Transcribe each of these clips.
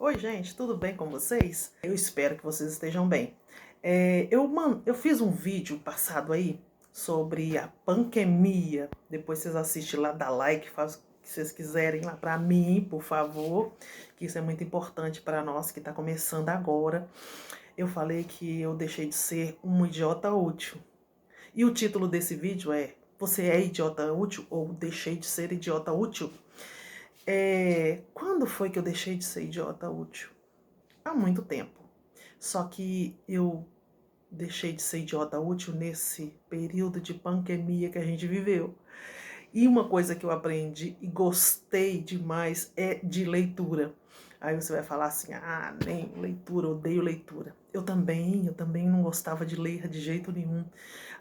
Oi, gente, tudo bem com vocês? Eu espero que vocês estejam bem. Eu fiz um vídeo passado aí sobre a panquemia. Depois vocês assistem lá, dá like, faz o que vocês quiserem lá pra mim, por favor, que isso é muito importante pra nós que tá começando agora. Eu falei que eu deixei de ser um idiota útil. E o título desse vídeo é: Você é idiota útil ou deixei de ser idiota útil? Quando foi que eu deixei de ser idiota útil? Há muito tempo. Só que eu deixei de ser idiota útil nesse período de pandemia que a gente viveu. E uma coisa que eu aprendi e gostei demais é de leitura. Aí você vai falar assim: "Ah, nem leitura, odeio leitura". Eu também não gostava de ler de jeito nenhum.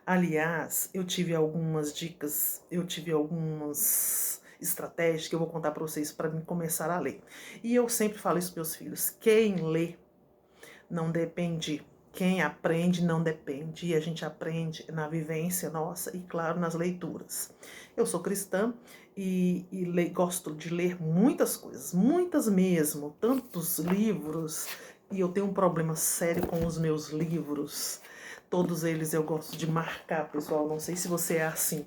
Aliás, eu tive algumas dicas, eu tive algumas estratégias que eu vou contar para vocês para mim começar a ler. E eu sempre falo isso para meus filhos: quem lê não depende. Quem aprende não depende. E a gente aprende na vivência nossa e, claro, nas leituras. Eu sou cristã e gosto de ler muitas coisas, muitas mesmo, tantos livros. E eu tenho um problema sério com os meus livros. Todos eles eu gosto de marcar, pessoal. Não sei se você é assim,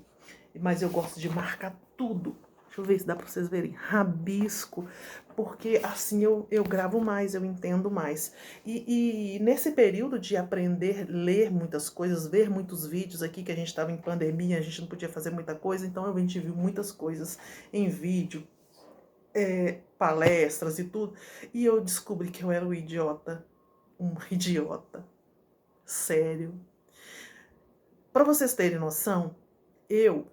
mas eu gosto de marcar tudo. Deixa eu ver se dá para vocês verem. Rabisco, porque assim eu gravo mais, eu entendo mais. E nesse período de aprender, ler muitas coisas, ver muitos vídeos aqui, que a gente estava em pandemia, a gente não podia fazer muita coisa, então a gente viu muitas coisas em vídeo, palestras e tudo. E eu descobri que eu era um idiota, sério. Para vocês terem noção, eu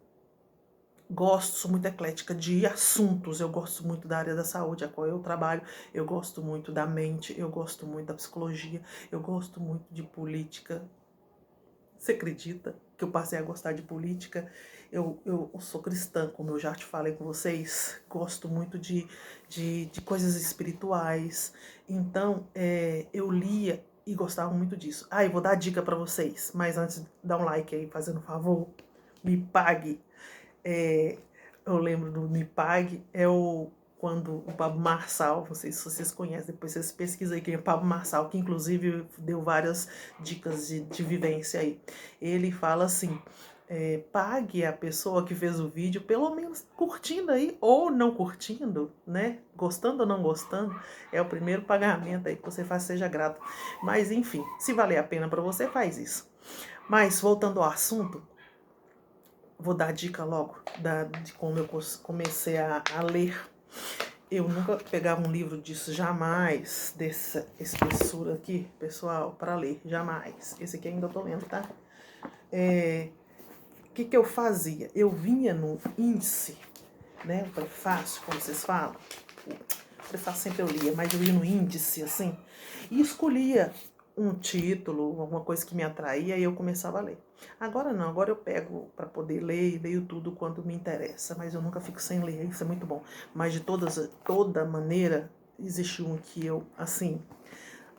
sou muito eclética de assuntos, eu gosto muito da área da saúde, a qual eu trabalho, eu gosto muito da mente, eu gosto muito da psicologia, eu gosto muito de política. Você acredita que eu passei a gostar de política? Eu sou cristã, como eu já te falei com vocês, gosto muito de coisas espirituais, então eu lia e gostava muito disso. Ah, eu vou dar dica para vocês, mas antes dá um like aí, fazendo um favor, me pague. é, eu lembro do Me Pague, quando o Pablo Marçal, não sei se vocês conhecem, depois vocês pesquisam aí quem é o Pablo Marçal, que inclusive deu várias dicas de vivência aí. Ele fala assim: pague a pessoa que fez o vídeo, pelo menos curtindo aí, ou não curtindo, né? Gostando ou não gostando, é o primeiro pagamento aí que você faz, seja grato. Mas enfim, se valer a pena para você, faz isso. Mas voltando ao assunto, vou dar dica logo de como eu comecei a ler. Eu nunca pegava um livro disso, jamais, dessa espessura aqui, pessoal, para ler, jamais. Esse aqui ainda eu tô lendo, tá? O que eu fazia? Eu vinha no índice, né, o prefácio, como vocês falam. O prefácio sempre eu lia, mas eu ia no índice, assim, e escolhia um título, alguma coisa que me atraía e eu começava a ler. Agora não, agora eu pego para poder ler e leio tudo quanto me interessa, mas eu nunca fico sem ler, isso é muito bom. Mas de toda maneira, existe um que eu, assim,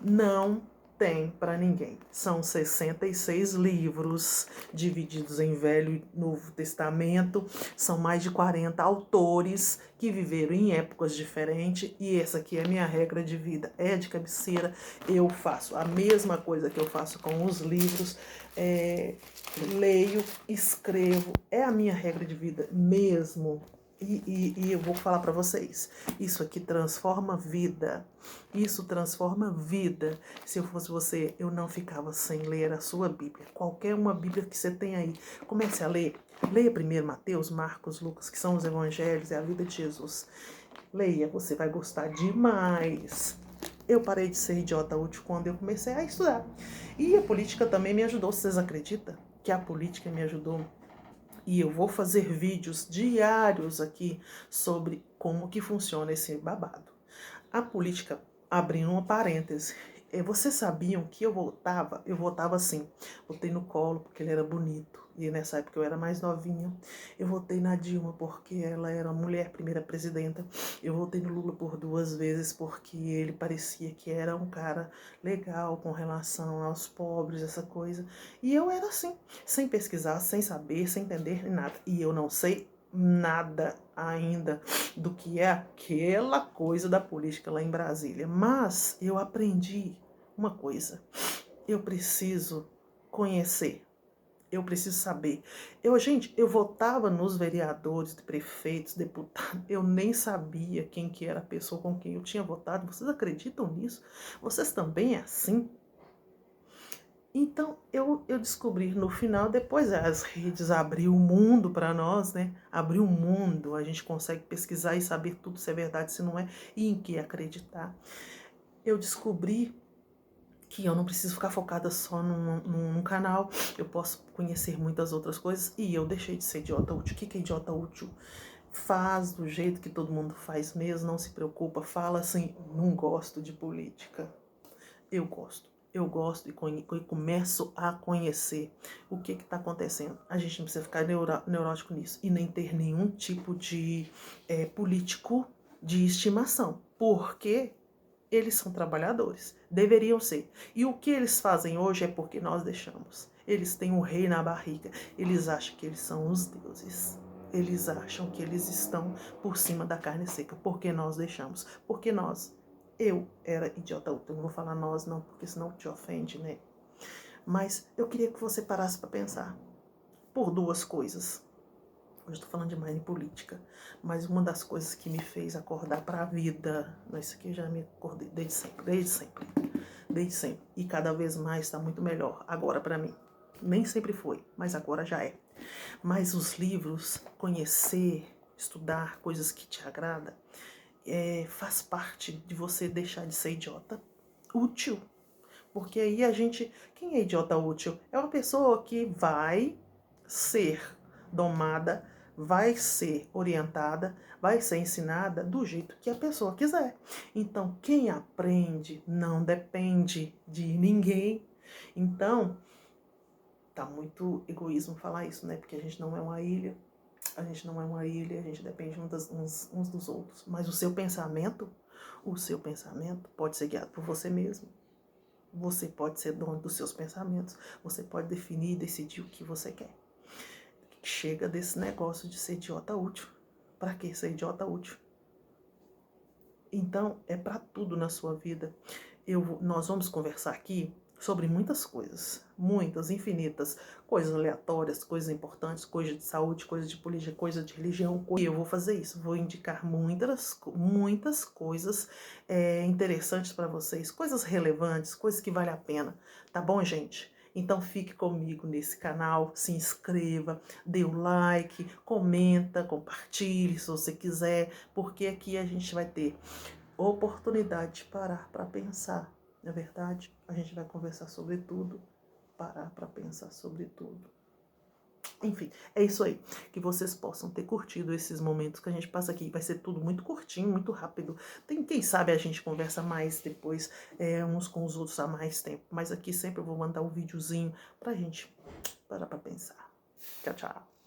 não tem para ninguém. São 66 livros divididos em Velho e Novo Testamento. São mais de 40 autores que viveram em épocas diferentes e essa aqui é a minha regra de vida. É de cabeceira. Eu faço a mesma coisa que eu faço com os livros. Leio, escrevo. É a minha regra de vida mesmo. E eu vou falar para vocês, isso aqui transforma vida, isso transforma vida. Se eu fosse você, eu não ficava sem ler a sua Bíblia, qualquer uma Bíblia que você tem aí, comece a ler, leia primeiro Mateus, Marcos, Lucas, que são os evangelhos, é a vida de Jesus, leia, você vai gostar demais. Eu parei de ser idiota útil quando eu comecei a estudar, e a política também me ajudou, vocês acreditam que a política me ajudou? E eu vou fazer vídeos diários aqui sobre como que funciona esse babado. A política, abrindo uma parêntese, vocês sabiam que eu votava assim, votei no Collor porque ele era bonito, e nessa época eu era mais novinha, eu votei na Dilma porque ela era uma mulher, primeira presidenta, eu votei no Lula por 2 vezes porque ele parecia que era um cara legal com relação aos pobres, essa coisa, e eu era assim, sem pesquisar, sem saber, sem entender nada, e eu não sei nada, ainda do que é aquela coisa da política lá em Brasília. Mas eu aprendi uma coisa. Eu preciso conhecer. Eu preciso saber. Gente, eu votava nos vereadores, prefeitos, deputados. Eu nem sabia quem que era a pessoa com quem eu tinha votado. Vocês acreditam nisso? Vocês também é assim? Então, eu descobri no final, depois as redes abriu o mundo para nós, né? Abriu o mundo, a gente consegue pesquisar e saber tudo se é verdade, se não é, e em que acreditar. Eu descobri que eu não preciso ficar focada só num canal, eu posso conhecer muitas outras coisas, e eu deixei de ser idiota útil. O que é idiota útil? Faz do jeito que todo mundo faz mesmo, não se preocupa, fala assim, não gosto de política. Eu gosto. Eu gosto e começo a conhecer o que está acontecendo. A gente não precisa ficar neurótico nisso e nem ter nenhum tipo de político de estimação, porque eles são trabalhadores, deveriam ser. E o que eles fazem hoje é porque nós deixamos. Eles têm um rei na barriga, eles acham que eles são os deuses. Eles acham que eles estão por cima da carne seca, porque nós deixamos, porque eu era idiota útil, não vou falar nós não, porque senão te ofende, né? Mas eu queria que você parasse para pensar por duas coisas. Hoje estou falando demais em política, mas uma das coisas que me fez acordar para a vida, isso aqui já me acordei desde sempre, e cada vez mais está muito melhor agora para mim. Nem sempre foi, mas agora já é. Mas os livros, conhecer, estudar coisas que te agradam, faz parte de você deixar de ser idiota útil. Porque aí quem é idiota útil? É uma pessoa que vai ser domada, vai ser orientada, vai ser ensinada do jeito que a pessoa quiser. Então, quem aprende não depende de ninguém. Então, tá muito egoísmo falar isso, né? Porque a gente não é uma ilha. A gente não é uma ilha, a gente depende uns dos outros. Mas o seu pensamento pode ser guiado por você mesmo. Você pode ser dono dos seus pensamentos. Você pode definir e decidir o que você quer. Chega desse negócio de ser idiota útil. Pra que ser idiota útil? Então, é pra tudo na sua vida. Nós vamos conversar aqui sobre muitas coisas, muitas, infinitas, coisas aleatórias, coisas importantes, coisas de saúde, coisas de política, coisas de religião. E eu vou fazer isso, vou indicar muitas coisas interessantes para vocês, coisas relevantes, coisas que valem a pena, tá bom, gente? Então fique comigo nesse canal, se inscreva, dê o like, comenta, compartilhe se você quiser, porque aqui a gente vai ter oportunidade de parar para pensar. Não é verdade? A gente vai conversar sobre tudo, parar para pensar sobre tudo. Enfim, é isso aí. Que vocês possam ter curtido esses momentos que a gente passa aqui. Vai ser tudo muito curtinho, muito rápido. Quem sabe a gente conversa mais depois, uns com os outros há mais tempo. Mas aqui sempre eu vou mandar um videozinho pra gente parar pra pensar. Tchau, tchau.